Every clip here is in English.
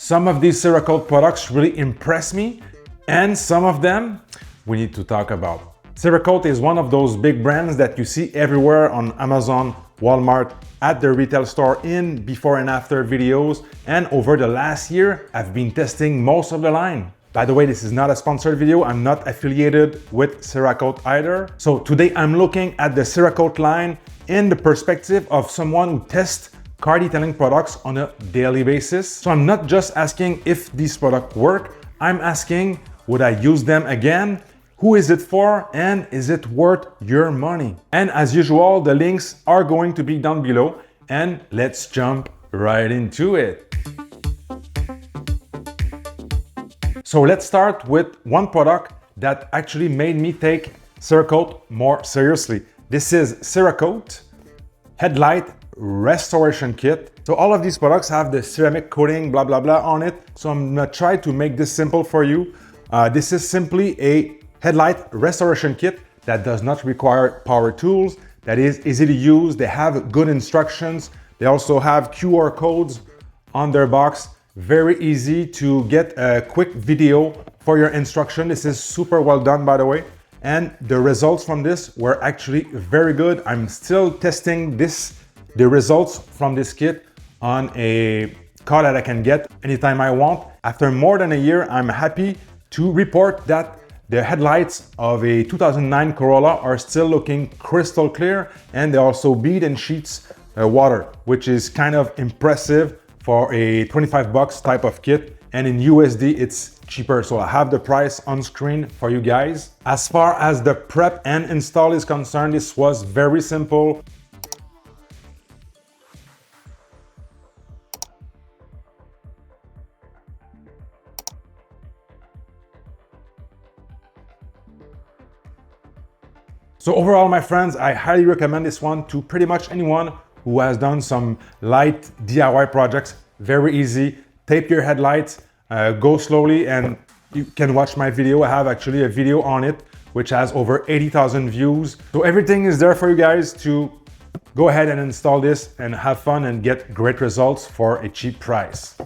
Some of these Cerakote products really impress me, and some of them we need to talk about. Cerakote is one of those big brands that you see everywhere on Amazon, Walmart, at the retail store in before and after videos, and over the last year, I've been testing most of the line. By the way, this is not a sponsored video. I'm not affiliated with Cerakote either. So today I'm looking at the Cerakote line in the perspective of someone who tests car detailing products on a daily basis. So I'm not just asking if these products work, I'm asking, would I use them again? Who is it for? And is it worth your money? And as usual, the links are going to be down below, and let's jump right into it. So let's start with one product that actually made me take Cerakote more seriously. This is Cerakote Headlight Restoration Kit. So all of these products have the ceramic coating, blah, blah, blah on it. So I'm gonna try to make this simple for you. This is simply a headlight restoration kit that does not require power tools, that is easy to use. They have good instructions. They also have QR codes on their box. Very easy to get a quick video for your instruction. This is super well done, by the way. And the results from this were actually very good. I'm still testing the results from this kit on a car that I can get anytime I want. After more than a year, I'm happy to report that the headlights of a 2009 Corolla are still looking crystal clear, and they also bead and sheets water, which is kind of impressive for a 25 bucks type of kit. And in USD, it's cheaper. So I have the price on screen for you guys. As far as the prep and install is concerned, this was very simple. So overall, my friends, I highly recommend this one to pretty much anyone who has done some light DIY projects. Very easy. Tape your headlights, go slowly, and you can watch my video. I have actually a video on it, which has over 80,000 views. So everything is there for you guys to go ahead and install this and have fun and get great results for a cheap price.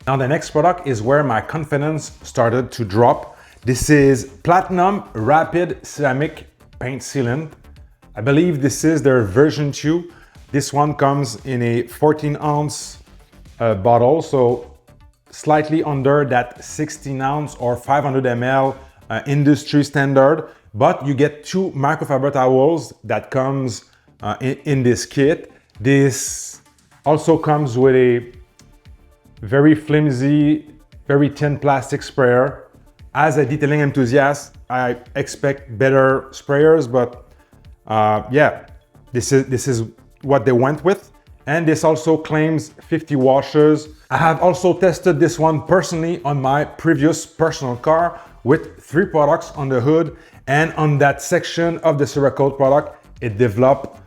Now the next product is where my confidence started to drop. This is Platinum Rapid Ceramic Paint Sealant. I believe this is their version 2. This one comes in a 14-ounce bottle, so slightly under that 16-ounce or 500 ml industry standard. But you get 2 microfiber towels that comes in this kit. This also comes with a very flimsy, very thin plastic sprayer. As a detailing enthusiast, I expect better sprayers, but yeah, this is what they went with. And this also claims 50 washes. I have also tested this one personally on my previous personal car with 3 products on the hood, and on that section of the Cerakote product, it developed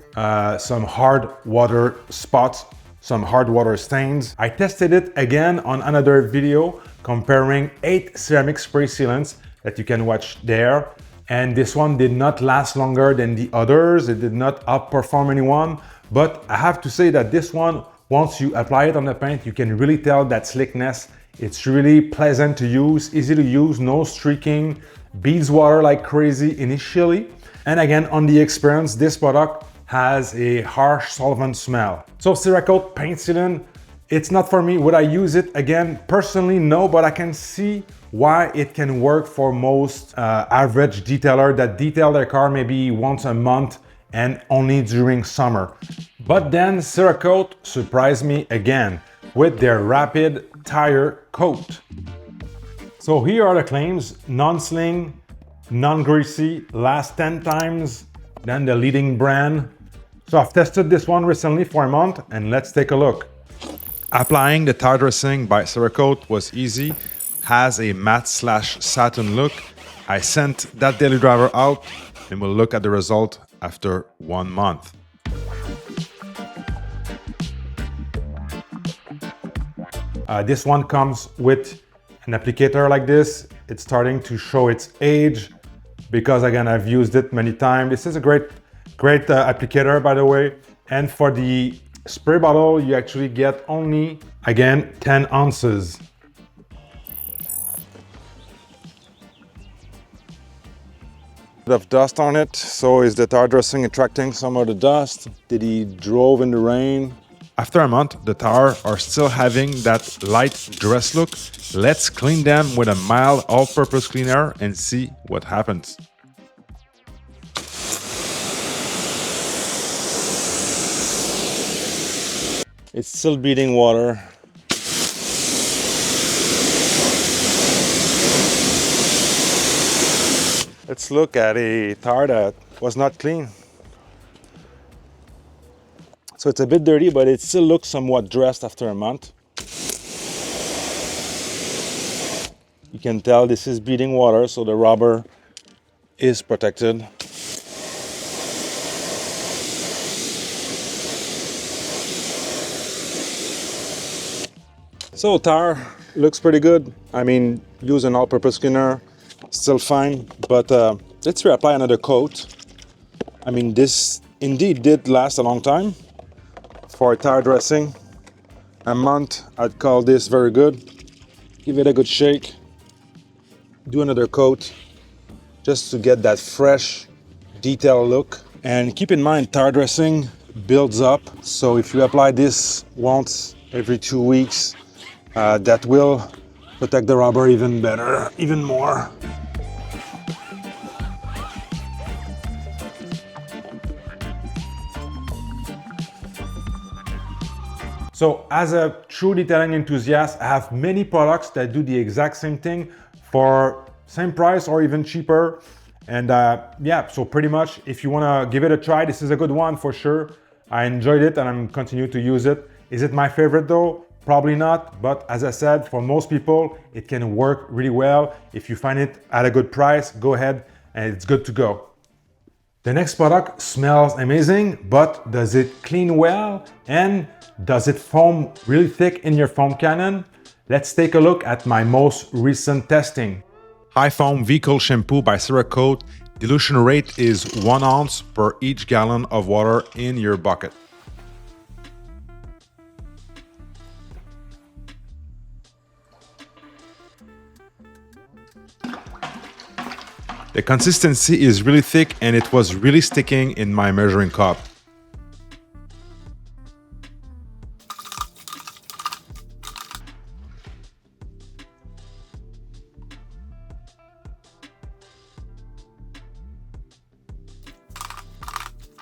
some hard water spots, some hard water stains. I tested it again on another video comparing 8 ceramic spray sealants that you can watch there. And this one did not last longer than the others. It did not outperform anyone. But I have to say that this one, once you apply it on the paint, you can really tell that slickness. It's really pleasant to use, easy to use, no streaking, beads water like crazy initially. And again, on the experience, this product has a harsh solvent smell. So Cerakote paint sealant, it's not for me. Would I use it again? Personally, no, but I can see why it can work for most average detailer that detail their car maybe once a month and only during summer. But then Cerakote surprised me again with their rapid tire coat. So here are the claims: non-sling, non-greasy, lasts 10 times than the leading brand. So I've tested this one recently for a month, and let's take a look. Applying the tire dressing by Cerakote was easy, has a matte / satin look. I sent that daily driver out, and we'll look at the result after 1 month. This one comes with an applicator like this. It's starting to show its age because, again, I've used it many times. This is a great applicator, by the way. And for the Spray bottle, you actually get only, again, 10 ounces. Bit of dust on it, so is the tire dressing attracting some of the dust? Did he drove in the rain? After a month, the tires are still having that light dress look. Let's clean them with a mild all-purpose cleaner and see what happens. It's still bleeding water. Let's look at a tire that was not clean. So it's a bit dirty, but it still looks somewhat dressed after a month. You can tell this is bleeding water, so the rubber is protected. So tire looks pretty good. I mean, use an all-purpose cleaner, still fine, but let's reapply another coat. I mean, this indeed did last a long time. For tire dressing, a month, I'd call this very good. Give it a good shake. Do another coat just to get that fresh, detailed look. And keep in mind, tire dressing builds up. So if you apply this once every 2 weeks, that will protect the rubber even better, even more. So as a true detailing enthusiast, I have many products that do the exact same thing for same price or even cheaper. And yeah, so pretty much if you wanna give it a try, this is a good one for sure. I enjoyed it and I'm continue to use it. Is it my favorite though? Probably not, but as I said, for most people, it can work really well. If you find it at a good price, go ahead and it's good to go. The next product smells amazing, but does it clean well? And does it foam really thick in your foam cannon? Let's take a look at my most recent testing. High Foam Vehicle Shampoo by Cerakote. Dilution rate is 1 ounce per each gallon of water in your bucket. The consistency is really thick and it was really sticking in my measuring cup.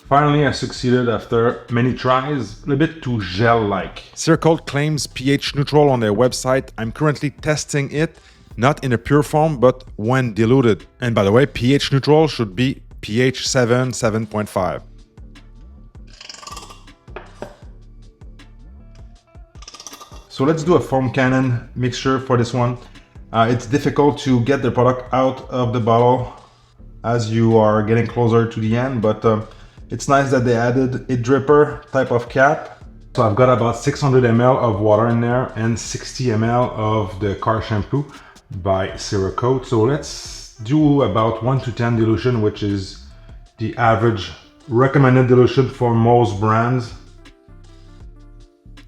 Finally, I succeeded after many tries, a little bit too gel-like. Cerakote claims pH neutral on their website. I'm currently testing it, not in a pure form, but when diluted. And by the way, pH neutral should be pH 7, 7.5. So let's do a foam cannon mixture for this one. It's difficult to get the product out of the bottle as you are getting closer to the end, but it's nice that they added a dripper type of cap. So I've got about 600 ml of water in there and 60 ml of the car shampoo by Cerakote. So let's do about 1 to 10 dilution, which is the average recommended dilution for most brands.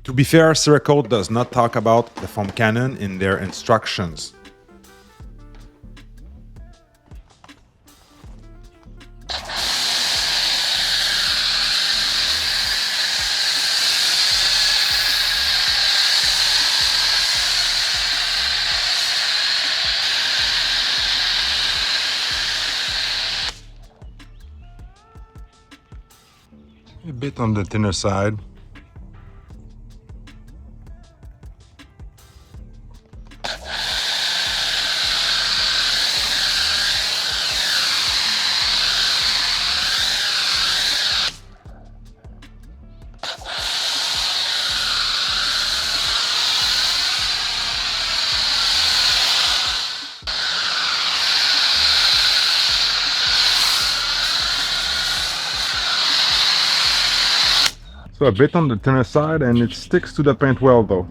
To be fair, Cerakote does not talk about the foam cannon in their instructions. A bit on the thinner side. So a bit on the thinner side, and it sticks to the paint well though.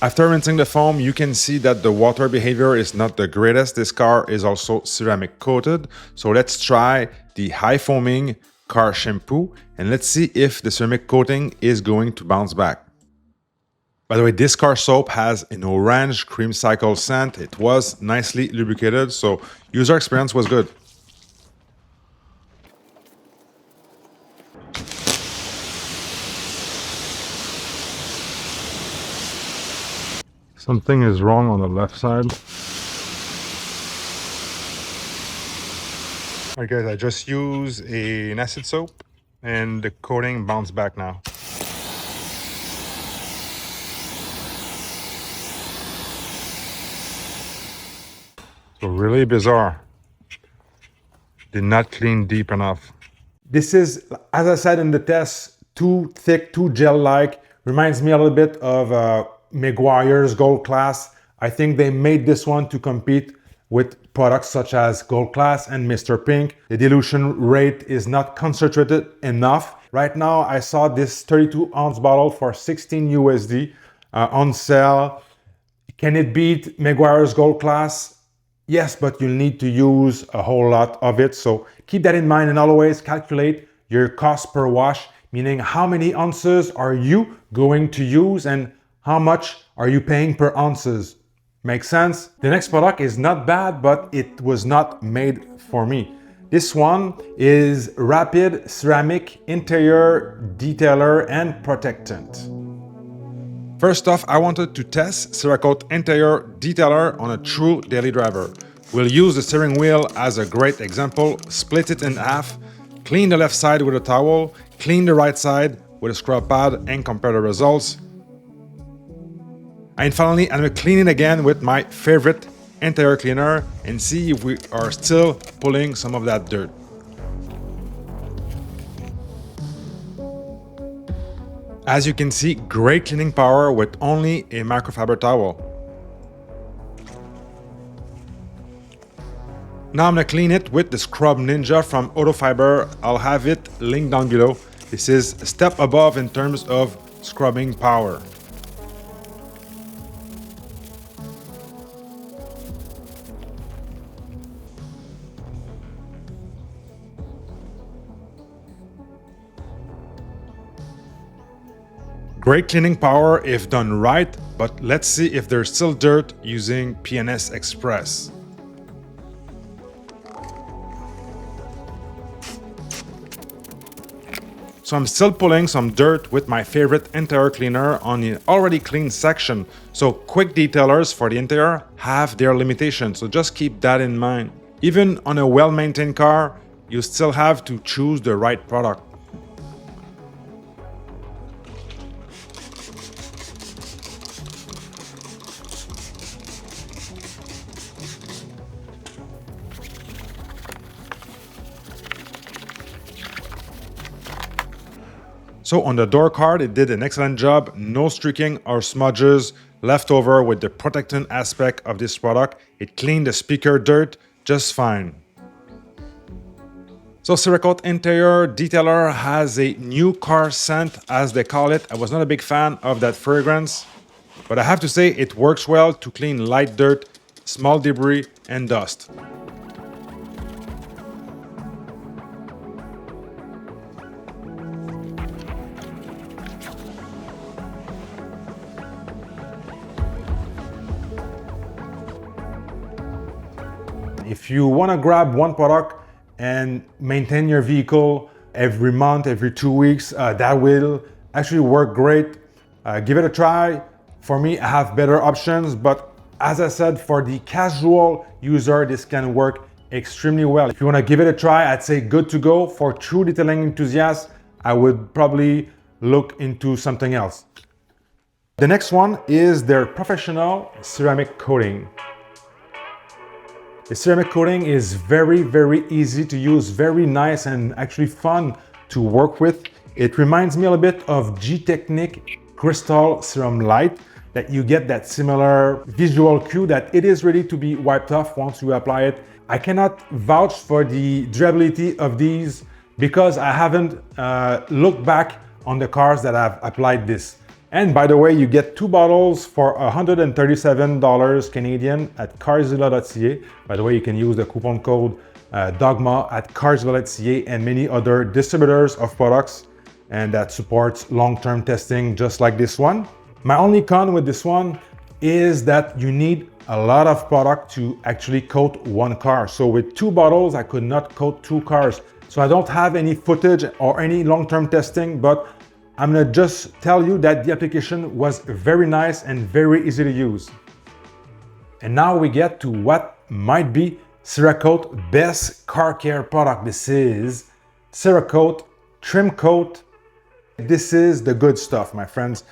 After rinsing the foam, you can see that the water behavior is not the greatest. This car is also ceramic coated. So let's try the high foaming car shampoo and let's see if the ceramic coating is going to bounce back. By the way, this car soap has an orange cream cycle scent. It was nicely lubricated, so user experience was good. Something is wrong on the left side. Alright guys, I just used an acid soap and the coating bounced back now. So really bizarre. Did not clean deep enough. This is, as I said in the test, too thick, too gel-like. Reminds me a little bit of Meguiar's Gold Class. I think they made this one to compete with products such as Gold Class and Mr. Pink. The dilution rate is not concentrated enough. Right now, I saw this 32-ounce bottle for 16 USD on sale. Can it beat Meguiar's Gold Class? Yes, but you'll need to use a whole lot of it. So keep that in mind and always calculate your cost per wash, meaning how many ounces are you going to use and how much are you paying per ounces. Make sense? The next product is not bad, but it was not made for me. This one is Rapid Ceramic Interior Detailer and Protectant. First off, I wanted to test Cerakote Interior Detailer on a true daily driver. We'll use the steering wheel as a great example, split it in half, clean the left side with a towel, clean the right side with a scrub pad and compare the results. And finally, I'm going to clean it again with my favorite interior cleaner and see if we are still pulling some of that dirt. As you can see, great cleaning power with only a microfiber towel. Now I'm gonna clean it with the Scrub Ninja from Autofiber. I'll have it linked down below. This is a step above in terms of scrubbing power. Great cleaning power if done right, but let's see if there's still dirt using PNS Express. So I'm still pulling some dirt with my favorite interior cleaner on the already cleaned section. So quick detailers for the interior have their limitations, so just keep that in mind. Even on a well-maintained car, you still have to choose the right product. So on the door card, it did an excellent job. No streaking or smudges left over with the protectant aspect of this product. It cleaned the speaker dirt just fine. So Cerakote Interior Detailer has a new car scent, as they call it. I was not a big fan of that fragrance, but I have to say it works well to clean light dirt, small debris, and dust. If you want to grab one product and maintain your vehicle every month, every 2 weeks, that will actually work great. Give it a try. For me, I have better options, but as I said, for the casual user, this can work extremely well. If you want to give it a try, I'd say good to go. For true detailing enthusiasts, I would probably look into something else. The next one is their professional ceramic coating. The ceramic coating is very, very easy to use, very nice and actually fun to work with. It reminds me a little bit of G-Technique Crystal Serum Light, that you get that similar visual cue that it is ready to be wiped off once you apply it. I cannot vouch for the durability of these because I haven't looked back on the cars that I've applied this. And by the way, you get 2 bottles for $137 Canadian at carzilla.ca. By the way, you can use the coupon code Dogma at carzilla.ca and many other distributors of products and that supports long-term testing just like this one. My only con with this one is that you need a lot of product to actually coat one car. So with 2 bottles, I could not coat 2 cars. So I don't have any footage or any long-term testing, but I'm gonna just tell you that the application was very nice and very easy to use. And now we get to what might be Cerakote best car care product. This is Cerakote Trim Coat. This is the good stuff, my friends.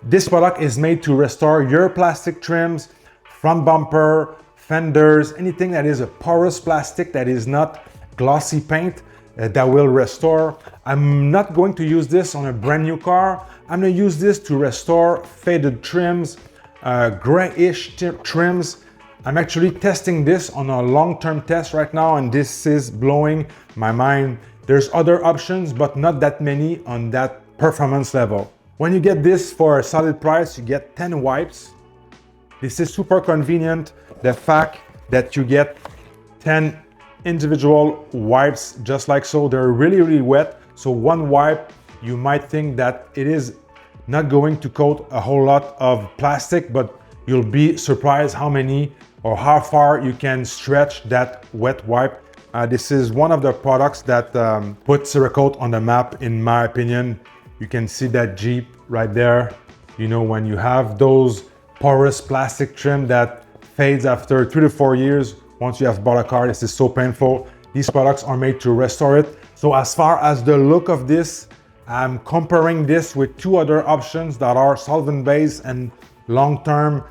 This product is made to restore your plastic trims, front bumper, fenders, anything that is a porous plastic that is not glossy paint. That will restore. I'm not going to use this on a brand new car. I'm going to use this to restore faded trims, grayish trims. I'm actually testing this on a long-term test right now, and this is blowing my mind. There's other options, but not that many on that performance level. When you get this for a solid price, you get 10 wipes. This is super convenient. The fact that you get 10 individual wipes just like so, they're really wet, so one wipe you might think that it is not going to coat a whole lot of plastic, but you'll be surprised how many or how far you can stretch that wet wipe. This is one of the products that put Cerakote on the map, in my opinion. You can see that Jeep right there. You know, when you have those porous plastic trim that fades after 3 to 4 years, once you have bought a car, this is so painful. These products are made to restore it. So as far as the look of this, I'm comparing this with 2 other options that are solvent-based and long-term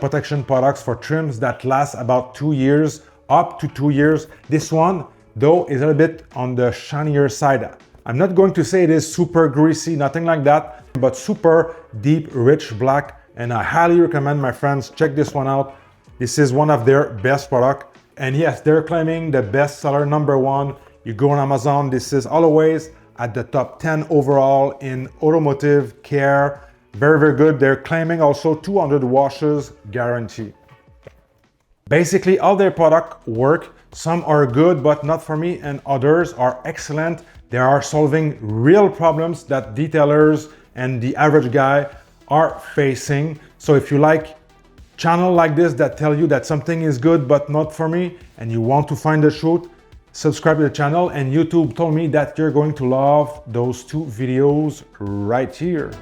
protection products for trims that last about 2 years, up to 2 years. This one, though, is a little bit on the shinier side. I'm not going to say it is super greasy, nothing like that, but super deep, rich black. And I highly recommend, my friends, check this one out. This is one of their best products. And yes, they're claiming the bestseller #1. You go on Amazon, this is always at the top 10 overall in automotive care. Very good. They're claiming also 200 washes guarantee. Basically, all their products work. Some are good, but not for me, and others are excellent. They are solving real problems that detailers and the average guy are facing. So if you like channel like this that tell you that something is good but not for me, and you want to find the truth, subscribe to the channel. And YouTube told me that you're going to love those 2 videos right here.